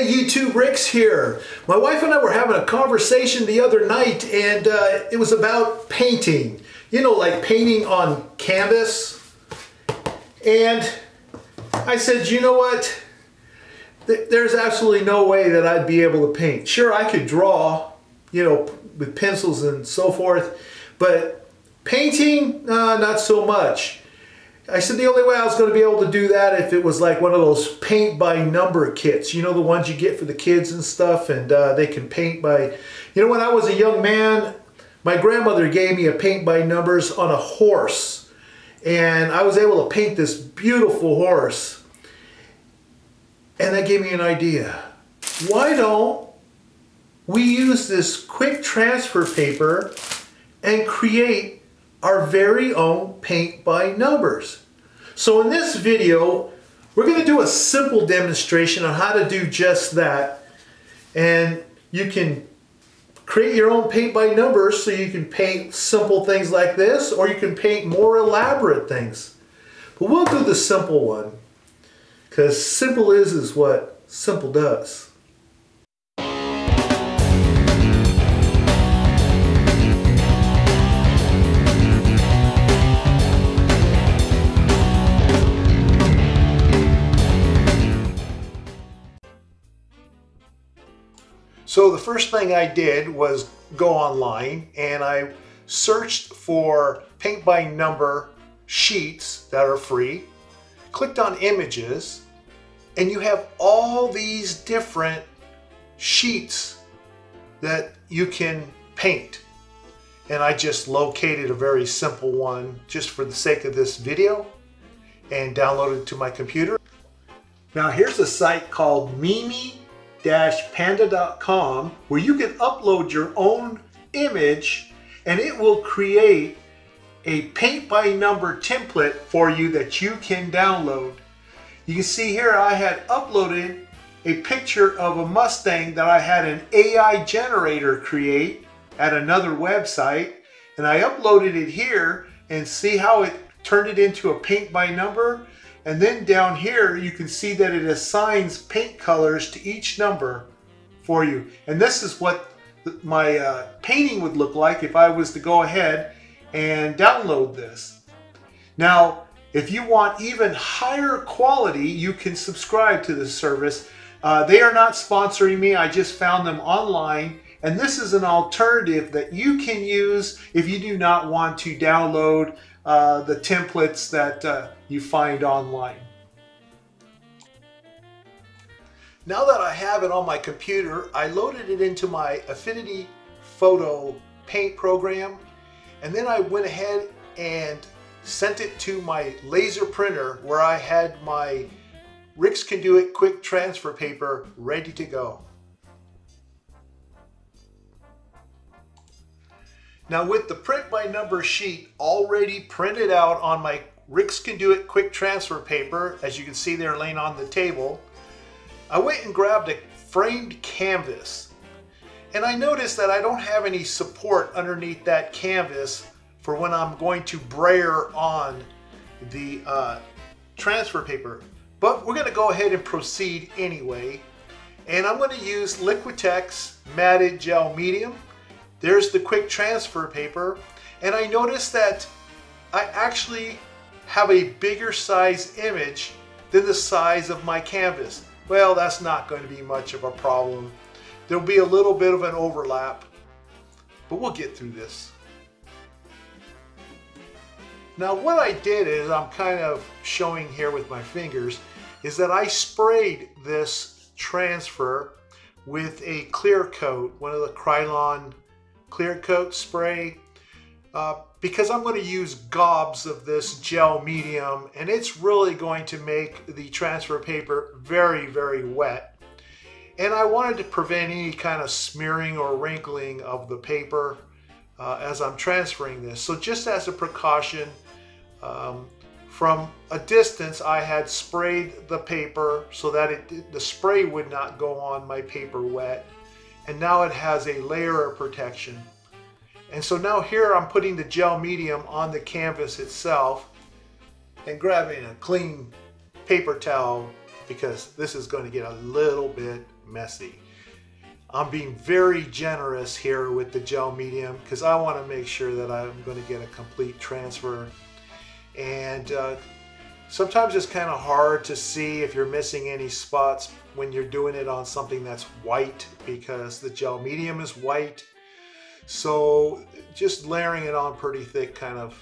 Hey YouTube, Rix here. My wife and I were having a conversation the other night, and it was about painting. You know, like painting on canvas. And I said, you know what? There's absolutely no way that I'd be able to paint. Sure, I could draw, you know, with pencils and so forth, but painting, not so much. I said the only way I was going to be able to do that if it was like one of those paint by number kits, you know, the ones you get for the kids and stuff, and they can paint by, you know, when I was a young man, my grandmother gave me a paint by numbers on a horse, and I was able to paint this beautiful horse, and that gave me an idea. Why don't we use this quick transfer paper and create our very own paint by numbers? So in this video, we're going to do a simple demonstration on how to do just that. And you can create your own paint by numbers, so you can paint simple things like this, or you can paint more elaborate things. But we'll do the simple one, because simple is what simple does. So the first thing I did was go online and I searched for paint by number sheets that are free, clicked on images, and you have all these different sheets that you can paint. And I just located a very simple one just for the sake of this video and downloaded it to my computer. Now here's a site called Mimi-Panda.com where you can upload your own image and it will create a paint by number template for you that you can download. You can see here I had uploaded a picture of a Mustang that I had an AI generator create at another website, and I uploaded it here, and see how it turned it into a paint by number. And then down here you can see that it assigns paint colors to each number for you. And this is what my painting would look like if I was to go ahead and download this. Now if you want even higher quality, you can subscribe to this service. They are not sponsoring me, I just found them online, and this is an alternative that you can use if you do not want to download the templates that you find online. Now that I have it on my computer, I loaded it into my Affinity Photo Paint program, and then I went ahead and sent it to my laser printer where I had my RixCanDoIt Quick Transfer Paper ready to go. Now with the print by number sheet already printed out on my RixCanDoIt Quick Transfer Paper, as you can see there laying on the table, I went and grabbed a framed canvas, and I noticed that I don't have any support underneath that canvas for when I'm going to brayer on the transfer paper. But we're going to go ahead and proceed anyway, and I'm going to use Liquitex Matted Gel Medium. There's the quick transfer paper, and I noticed that I actually have a bigger size image than the size of my canvas. Well, that's not going to be much of a problem. There'll be a little bit of an overlap, but we'll get through this. Now what I did is, I'm kind of showing here with my fingers, is that I sprayed this transfer with a clear coat, one of the Krylon clear coat spray, because I'm going to use gobs of this gel medium, and it's really going to make the transfer paper very, very wet. And I wanted to prevent any kind of smearing or wrinkling of the paper as I'm transferring this. So just as a precaution, from a distance I had sprayed the paper so that the spray would not go on my paper wet, and now it has a layer of protection. And so now here I'm putting the gel medium on the canvas itself and grabbing a clean paper towel, because this is going to get a little bit messy. I'm being very generous here with the gel medium because I want to make sure that I'm going to get a complete transfer. And sometimes it's kind of hard to see if you're missing any spots when you're doing it on something that's white because the gel medium is white. So just layering it on pretty thick kind of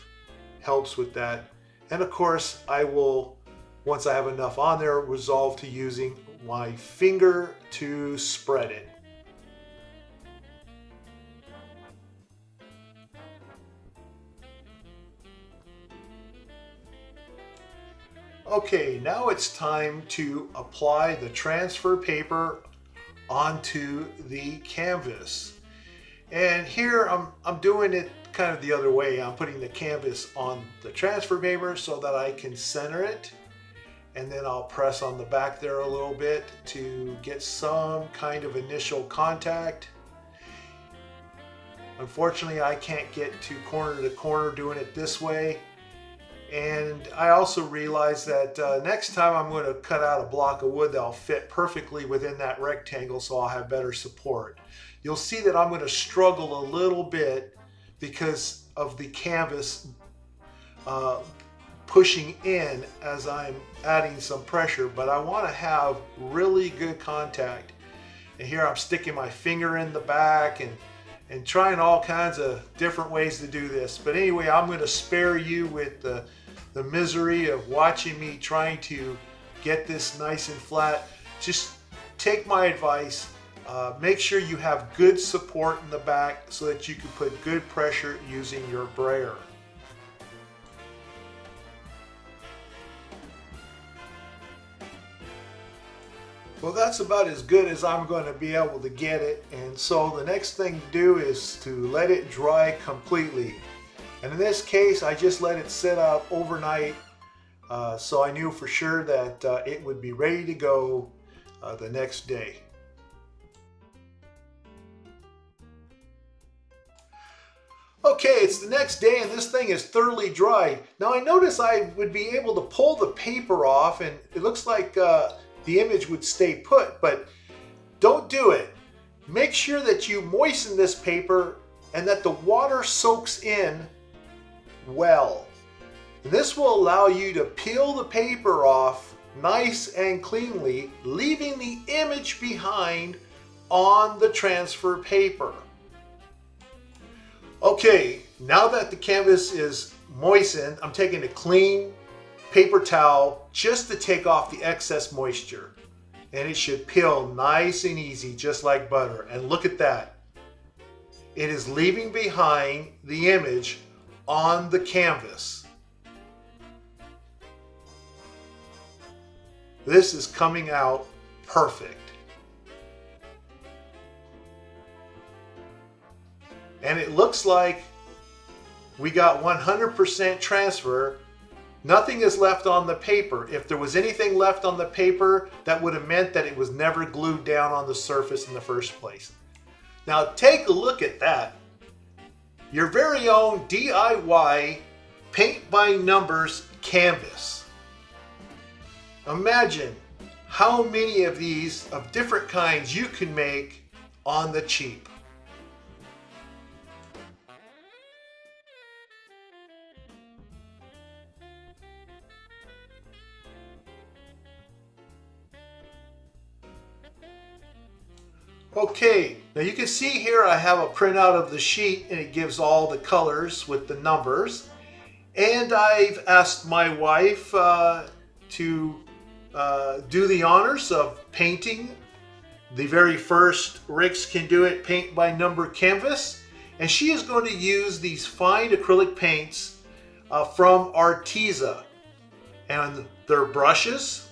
helps with that. And of course, I will, once I have enough on there, resolve to using my finger to spread it. Okay, now it's time to apply the transfer paper onto the canvas. And here I'm doing it kind of the other way. I'm putting the canvas on the transfer paper so that I can center it. And then I'll press on the back there a little bit to get some kind of initial contact. Unfortunately, I can't get to corner doing it this way. And I also realized that next time I'm going to cut out a block of wood that'll fit perfectly within that rectangle so I'll have better support. You'll see that I'm going to struggle a little bit because of the canvas pushing in as I'm adding some pressure, but I want to have really good contact. And here I'm sticking my finger in the back and trying all kinds of different ways to do this. But anyway, I'm going to spare you with the misery of watching me trying to get this nice and flat. Just take my advice. Make sure you have good support in the back so that you can put good pressure using your brayer. Well, that's about as good as I'm going to be able to get it. And so the next thing to do is to let it dry completely. And in this case, I just let it sit out overnight so I knew for sure that it would be ready to go the next day. Okay, it's the next day and this thing is thoroughly dry. Now I notice I would be able to pull the paper off and it looks like the image would stay put, but don't do it. Make sure that you moisten this paper and that the water soaks in well. And this will allow you to peel the paper off nice and cleanly, leaving the image behind on the transfer paper. Okay, now that the canvas is moistened, I'm taking a clean paper towel just to take off the excess moisture. And it should peel nice and easy, just like butter. And look at that. It is leaving behind the image on the canvas. This is coming out perfect. And it looks like we got 100% transfer. Nothing is left on the paper. If there was anything left on the paper, that would have meant that it was never glued down on the surface in the first place. Now take a look at that. Your very own DIY paint by numbers canvas. Imagine how many of these of different kinds you can make on the cheap. Okay, now you can see here I have a printout of the sheet and it gives all the colors with the numbers. And I've asked my wife to do the honors of painting the very first RixCanDoIt paint by number canvas. And she is going to use these fine acrylic paints from Arteza and their brushes.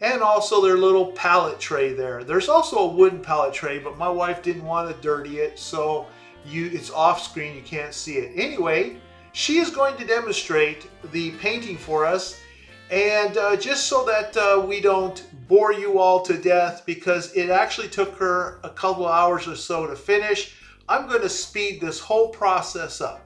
And also their little palette tray there. There's also a wooden palette tray, but my wife didn't want to dirty it, so it's off screen, you can't see it. Anyway, she is going to demonstrate the painting for us, and just so that we don't bore you all to death, because it actually took her a couple of hours or so to finish, I'm going to speed this whole process up.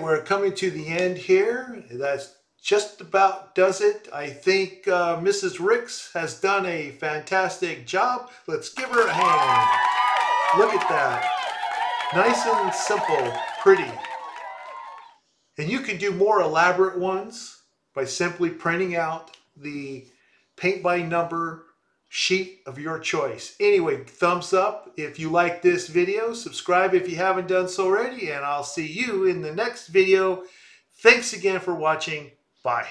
we're coming to the end here. That's just about does it. I think Mrs. Rix has done a fantastic job. Let's give her a hand. Look at that. Nice and simple, pretty. And you can do more elaborate ones by simply printing out the paint by number sheet of your choice. Anyway, thumbs up if you like this video. Subscribe if you haven't done so already. And I'll see you in the next video. Thanks again for watching. Bye.